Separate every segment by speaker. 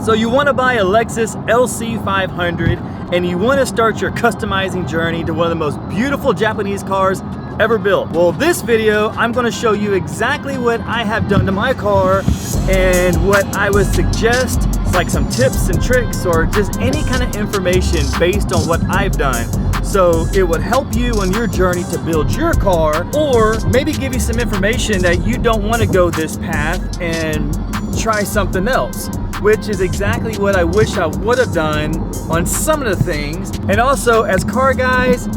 Speaker 1: So you want to buy a Lexus LC500 and you want to start your customizing journey to one of the most beautiful Japanese cars ever built. Well, this video, I'm going to show you exactly what I have done to my car and what I would suggest, like some tips and tricks or just any kind of information based on what I've done. So it would help you on your journey to build your car, or maybe give you some information that you don't want to go this path and try something else, which is exactly what I wish I would have done on some of the things. And also, as car guys,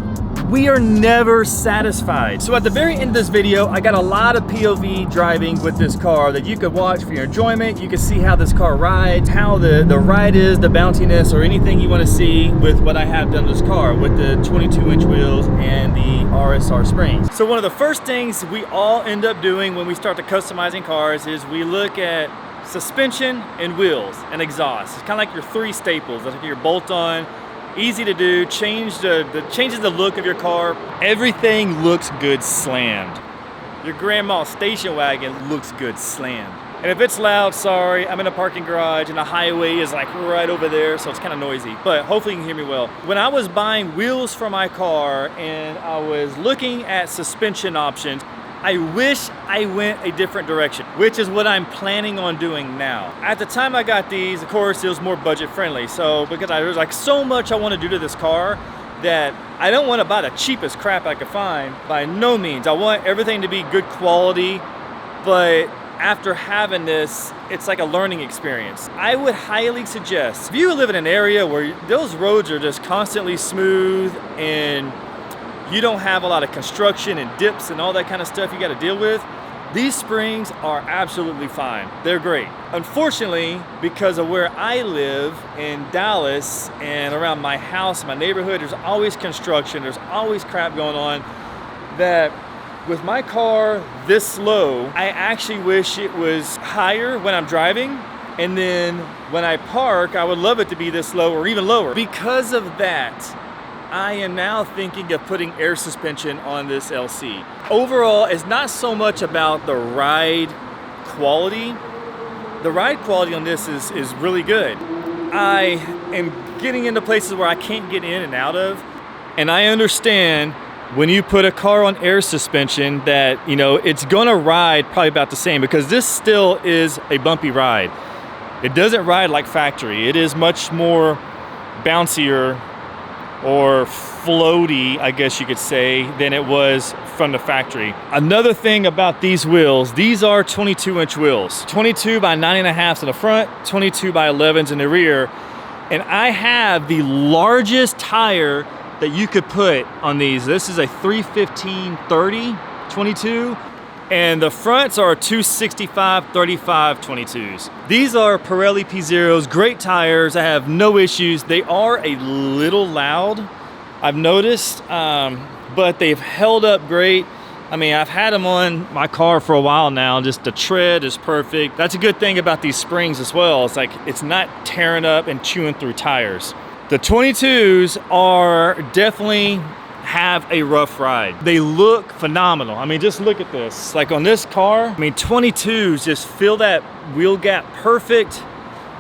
Speaker 1: we are never satisfied. So at the very end of this video, I got a lot of POV driving with this car that you could watch for your enjoyment. You can see how this car rides, how the ride is, the bounciness, or anything you want to see with what I have done to this car with the 22-inch wheels and the RSR springs. So one of the first things we all end up doing when we start to customizing cars is we look at suspension and wheels and exhaust. It's kind of like your three staples. That's like your bolt-on, easy to do, changes the look of your car. Everything looks good slammed. Your grandma's station wagon looks good slammed. And if it's loud, sorry, I'm in a parking garage and the highway is like right over there, so it's kind of noisy, but hopefully you can hear me well. When I was buying wheels for my car and I was looking at suspension options, I wish I went a different direction, which is what I'm planning on doing now. At the time I got these, of course, it was more budget friendly. So because there's like so much I want to do to this car that I don't want to buy the cheapest crap I could find by no means. I want everything to be good quality, but after having this, it's like a learning experience. I would highly suggest, if you live in an area where those roads are just constantly smooth and you don't have a lot of construction and dips and all that kind of stuff you got to deal with, these springs are absolutely fine. They're great. Unfortunately, because of where I live in Dallas and around my house, my neighborhood, there's always construction, there's always crap going on, that with my car this slow, I actually wish it was higher when I'm driving, and then when I park, I would love it to be this low or even lower. Because of that, I am now thinking of putting air suspension on this LC. Overall, it's not so much about the ride quality. The ride quality on this is really good. I am getting into places where I can't get in and out of. And I understand when you put a car on air suspension that, you know, it's gonna ride probably about the same, because this still is a bumpy ride. It doesn't ride like factory. It is much more bouncier or floaty, I guess you could say, than it was from the factory. Another thing about these wheels, these are 22-inch wheels. 22 by 9.5 in the front, 22 by 11s in the rear. And I have the largest tire that you could put on these. This is a 315/30 22. And the fronts are 265/35 22s. These are Pirelli P0s, great tires. I have no issues. They are a little loud, I've noticed, but they've held up great. I mean, I've had them on my car for a while now. Just the tread is perfect. That's a good thing about these springs as well. It's like, it's not tearing up and chewing through tires. The 22s are definitely have a rough ride. They look phenomenal. I mean, just look at this. Like on this car, I mean, 22s just fill that wheel gap perfect.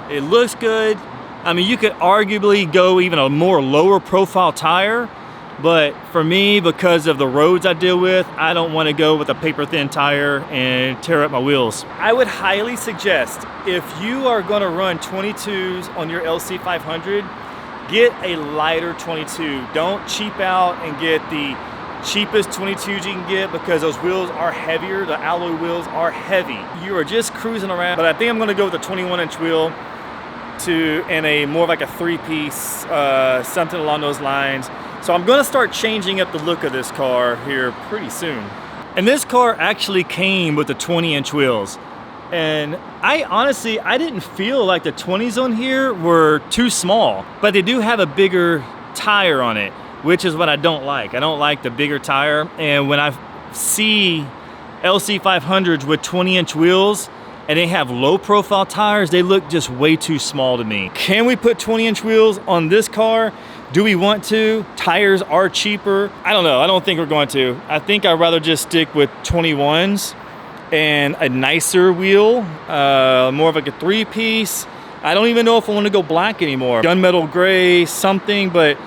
Speaker 1: It looks good. I mean, you could arguably go even a more lower profile tire, but for me, because of the roads I deal with, I don't want to go with a paper thin tire and tear up my wheels. I would highly suggest, if you are going to run 22s on your LC500, get a lighter 22. Don't cheap out and get the cheapest 22s you can get, because those wheels are heavier. The alloy wheels are heavy. You are just cruising around. But I think I'm gonna go with the 21-inch wheel and a more like a three-piece, something along those lines. So I'm gonna start changing up the look of this car here pretty soon. And this car actually came with the 20-inch wheels. And I honestly didn't feel like the 20s on here were too small, but they do have a bigger tire on it, which is what I don't like. I don't like the bigger tire. And when I see LC500s with 20-inch wheels and they have low profile tires, they look just way too small to me. Can we put 20-inch wheels on this car? Do we want to? Tires are cheaper. I don't know. I don't think we're going to. I think I'd rather just stick with 21s and a nicer wheel, more of like a three-piece, I don't even know if I want to go black anymore. Gunmetal gray, something, but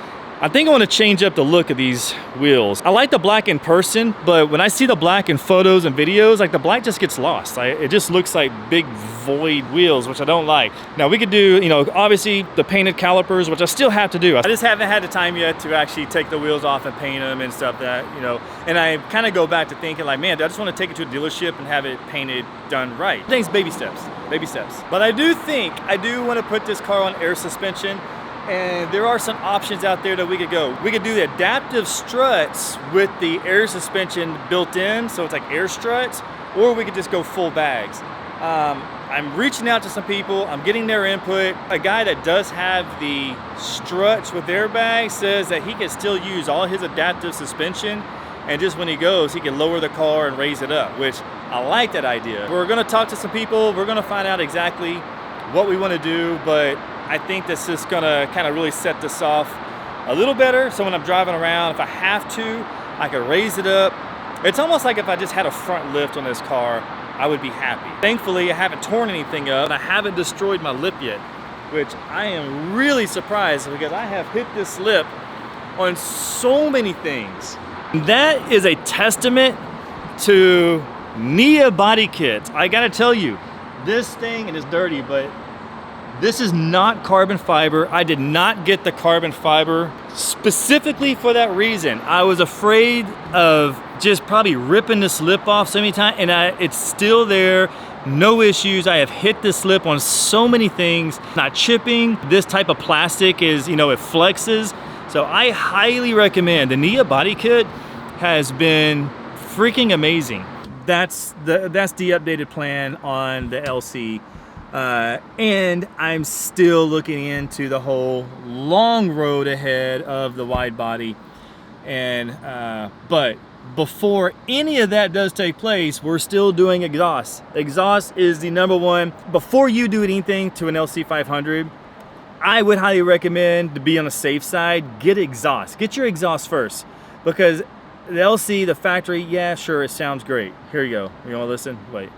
Speaker 1: I think I want to change up the look of these wheels. I like the black in person, but when I see the black in photos and videos, like the black just gets lost. It just looks like big void wheels, which I don't like. Now we could do, you know, obviously the painted calipers, which I still have to do. I just haven't had the time yet to actually take the wheels off and paint them and stuff that, you know, and I kind of go back to thinking like, man, I just want to take it to a dealership and have it painted, done right. Things, baby steps, baby steps. But I do think, I do want to put this car on air suspension. And there are some options out there that we could go. We could do the adaptive struts with the air suspension built in, so it's like air struts, or we could just go full bags. I'm reaching out to some people, I'm getting their input. A guy that does have the struts with airbags says that he can still use all his adaptive suspension, and just when he goes, he can lower the car and raise it up, which I like that idea. We're gonna talk to some people, we're gonna find out exactly what we wanna do, but I think this is gonna kind of really set this off a little better. So when I'm driving around, if I have to, I can raise it up. It's almost like if I just had a front lift on this car, I would be happy. Thankfully, I haven't torn anything up and I haven't destroyed my lip yet, which I am really surprised because I have hit this lip on so many things. That is a testament to Nia body kits. I gotta tell you, this thing, and it's dirty, but this is not carbon fiber. I did not get the carbon fiber specifically for that reason. I was afraid of just probably ripping this lip off so many times, and it's still there, no issues. I have hit this lip on so many things, not chipping. This type of plastic is, you know, it flexes. So I highly recommend. The Nia body kit has been freaking amazing. That's the updated plan on the LC. And I'm still looking into the whole long road ahead of the wide body. And but before any of that does take place, we're still doing exhaust. Exhaust is the number one. Before you do anything to an LC500, I would highly recommend, to be on the safe side, get exhaust. Get your exhaust first, because the LC, the factory, yeah, sure, it sounds great. Here you go. You want to listen? Wait.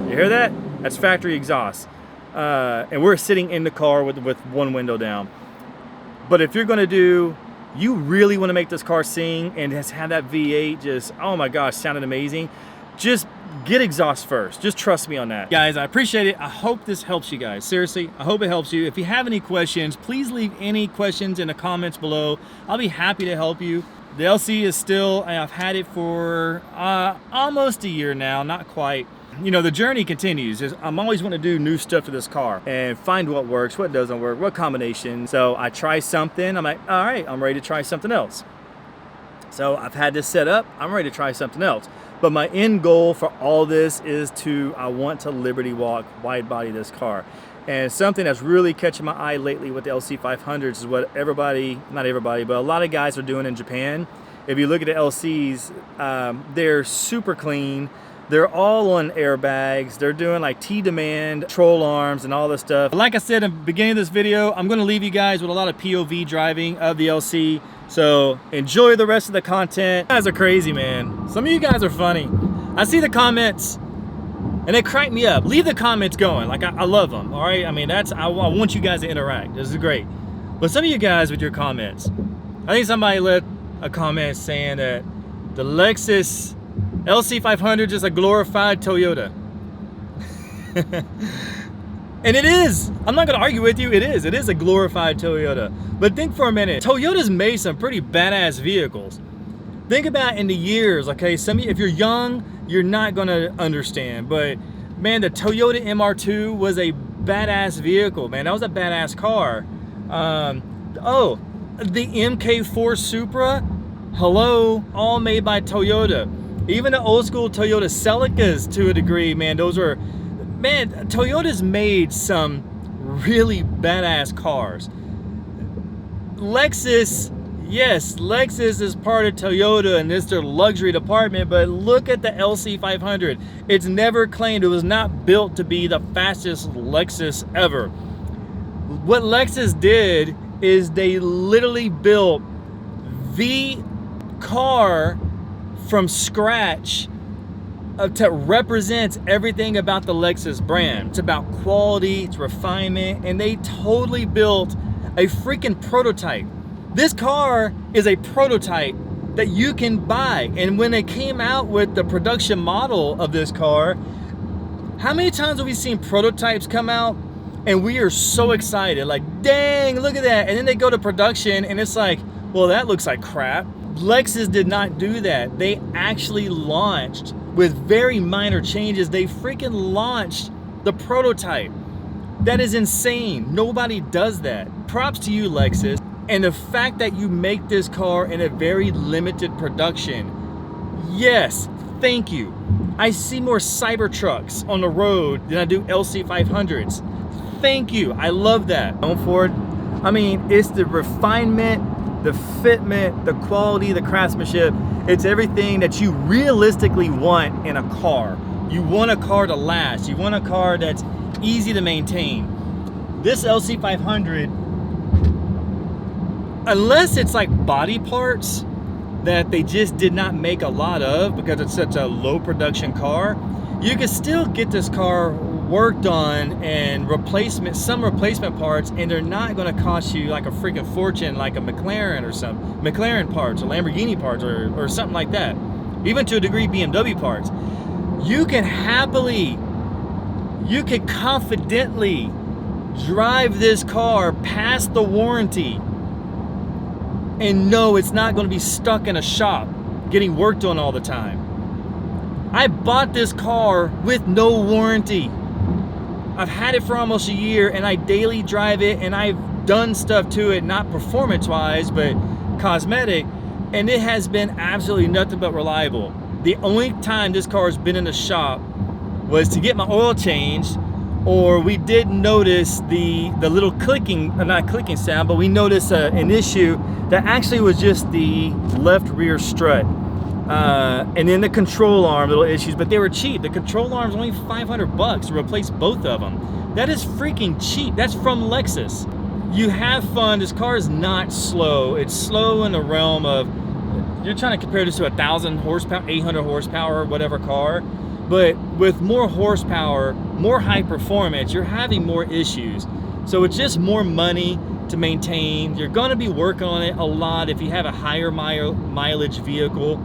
Speaker 1: You hear that? That's factory exhaust. And we're sitting in the car with one window down. But if you're going to do, you really want to make this car sing and just have that V8 just, oh my gosh, sounded amazing, just get exhaust first. Just trust me on that. Guys, I appreciate it. I hope this helps you guys. Seriously, I hope it helps you. If you have any questions, please leave any questions in the comments below. I'll be happy to help you. The LC is still, I've had it for almost a year now, not quite. You know, the journey continues. I'm always wanting to do new stuff to this car and find what works, what doesn't work, what combination. So I try something, I'm like, all right, I'm ready to try something else. So I've had this set up, I'm ready to try something else. But my end goal for all this is I want to Liberty Walk, wide body this car. And something that's really catching my eye lately with the LC500s is what everybody, not everybody, but a lot of guys are doing in Japan. If you look at the LCs, they're super clean. They're all on airbags. They're doing like T-demand, troll arms, and all this stuff. Like I said in the beginning of this video, I'm gonna leave you guys with a lot of POV driving of the LC. So enjoy the rest of the content. You guys are crazy, man. Some of you guys are funny. I see the comments and they crack me up. Leave the comments going. Like I love them, all right? I mean, I want you guys to interact. This is great. But some of you guys with your comments, I think somebody left a comment saying that the Lexus LC500 is a glorified Toyota. And it is. I'm not gonna argue with you, it is. It is a glorified Toyota. But think for a minute, Toyota's made some pretty badass vehicles. Think about in the years, okay, some of you, if you're young, you're not gonna understand, but man, the Toyota MR2 was a badass vehicle, man. That was a badass car. Oh, the MK4 Supra, hello, all made by Toyota. Even the old school Toyota Celicas, to a degree, man, those are, man, Toyota's made some really badass cars. Lexus, yes, Lexus is part of Toyota and it's their luxury department, but look at the LC500. It's never claimed, it was not built to be the fastest Lexus ever. What Lexus did is they literally built the car from scratch that represents everything about the Lexus brand. It's about quality, it's refinement, and they totally built a freaking prototype. This car is a prototype that you can buy. And when they came out with the production model of this car, how many times have we seen prototypes come out and we are so excited, like, dang, look at that. And then they go to production and it's like, well, that looks like crap. Lexus did not do that. They actually launched with very minor changes. They freaking launched the prototype. That is insane. Nobody does that. Props to you, Lexus. And the fact that you make this car in a very limited production, yes, thank you. I see more Cybertrucks on the road than I do LC500s. Thank you. I love that. Going forward, I mean, it's the refinement, the fitment, the quality, the craftsmanship. It's everything that you realistically want in a car. You want a car to last. You want a car that's easy to maintain. This LC500, unless it's like body parts that they just did not make a lot of because it's such a low production car, you can still get this car worked on and some replacement parts, and they're not going to cost you like a freaking fortune, like a McLaren or some McLaren parts or Lamborghini parts or something like that. Even to a degree BMW parts. You can confidently drive this car past the warranty and know it's not going to be stuck in a shop getting worked on all the time. I bought this car with no warranty. I've had it for almost a year and I daily drive it, and I've done stuff to it, not performance wise, but cosmetic, and it has been absolutely nothing but reliable. The only time this car has been in the shop was to get my oil changed, or we did notice the little clicking, not clicking sound, but we noticed an issue that actually was just the left rear strut. And then the control arm, little issues, but they were cheap. The control arm's only $500 to replace both of them. That is freaking cheap. That's from Lexus. You have fun. This car is not slow. It's slow in the realm of, you're trying to compare this to 1,000 horsepower, 800 horsepower, whatever car. But with more horsepower, more high performance, you're having more issues. So it's just more money to maintain. You're going to be working on it a lot if you have a higher mileage vehicle.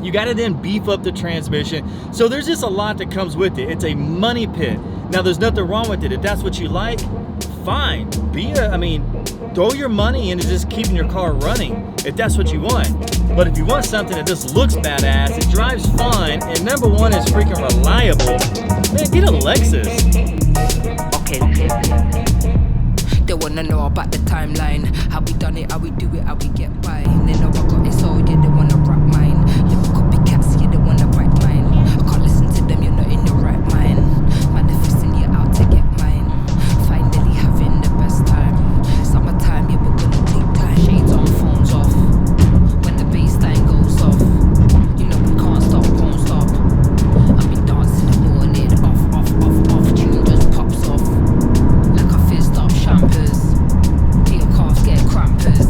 Speaker 1: You got to then beef up the transmission. So there's just a lot that comes with it. It's a money pit. Now, there's nothing wrong with it. If that's what you like, fine. Throw your money into just keeping your car running if that's what you want. But if you want something that just looks badass, it drives fine, and number one is freaking reliable, man, get a Lexus.
Speaker 2: Okay. They wanna know about the timeline, how we done it, how we do it, how we get by. They know I got it, so yeah, they wanna rap mine. Little copycats, yeah, they wanna write mine. I can't listen to them, you're not in your right mind. Manifesting, you're out to get mine. Finally having the best time. Summertime, yeah, we're gonna take time. Shades on, phones off. When the bassline goes off, you know we can't stop, won't stop. I'll be dancing the morning, off. Tune just pops off. Like I fizzed up champers. Dear calves get crampers.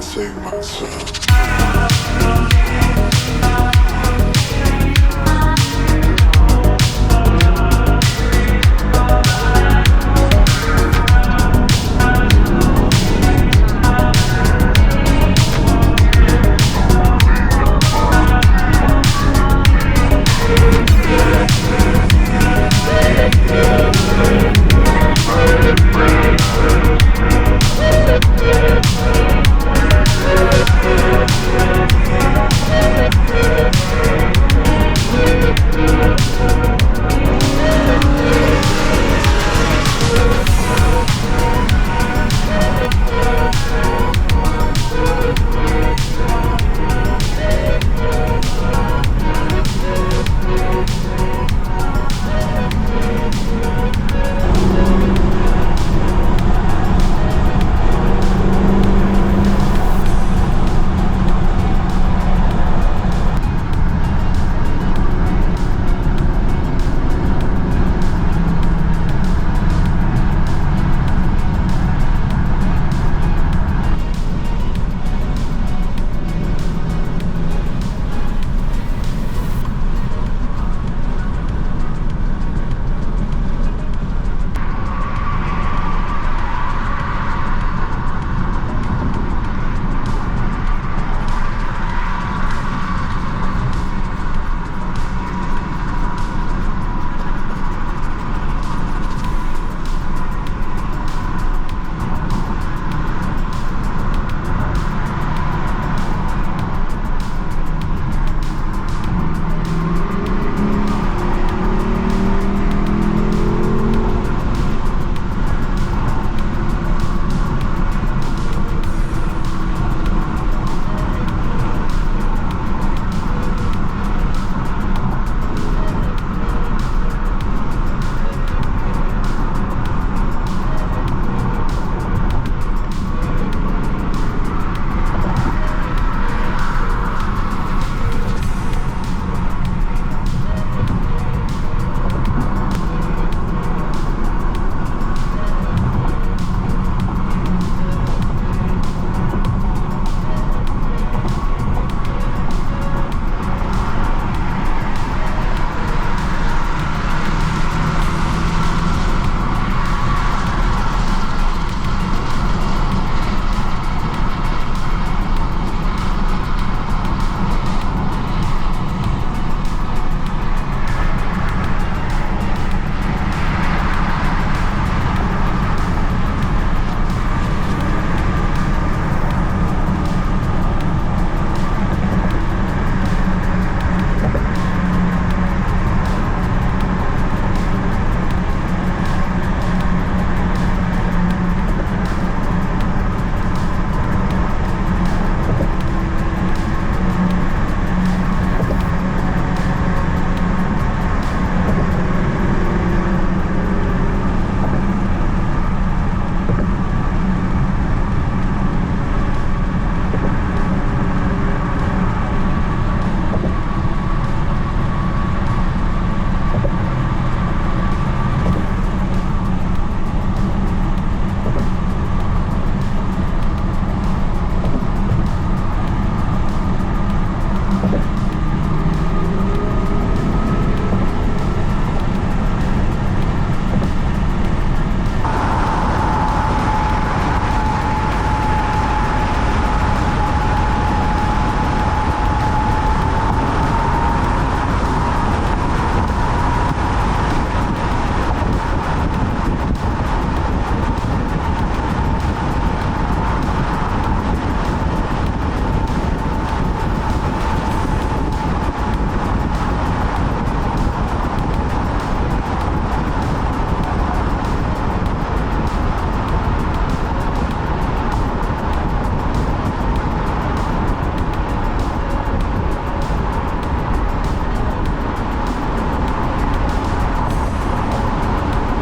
Speaker 3: can't save myself.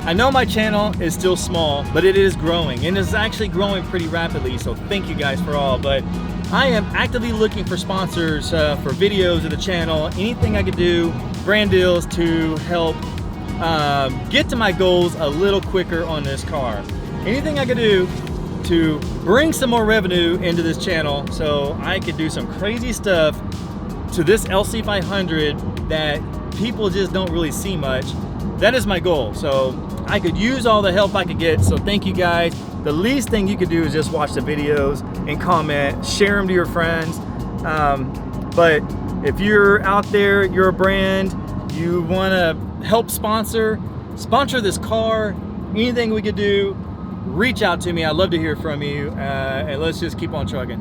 Speaker 1: I know my channel is still small, but it is growing, and it's actually growing pretty rapidly, so thank you guys for all. But I am actively looking for sponsors for videos of the channel, anything I could do, brand deals to help get to my goals a little quicker on this car. Anything I could do to bring some more revenue into this channel so I could do some crazy stuff to this LC500 that people just don't really see much. That is my goal. So I could use all the help I could get. So thank you guys. The least thing you could do is just watch the videos and comment, share them to your friends. But if you're out there, you're a brand, you want to help sponsor this car, anything we could do, reach out to me. I'd love to hear from you, and let's just keep on trucking.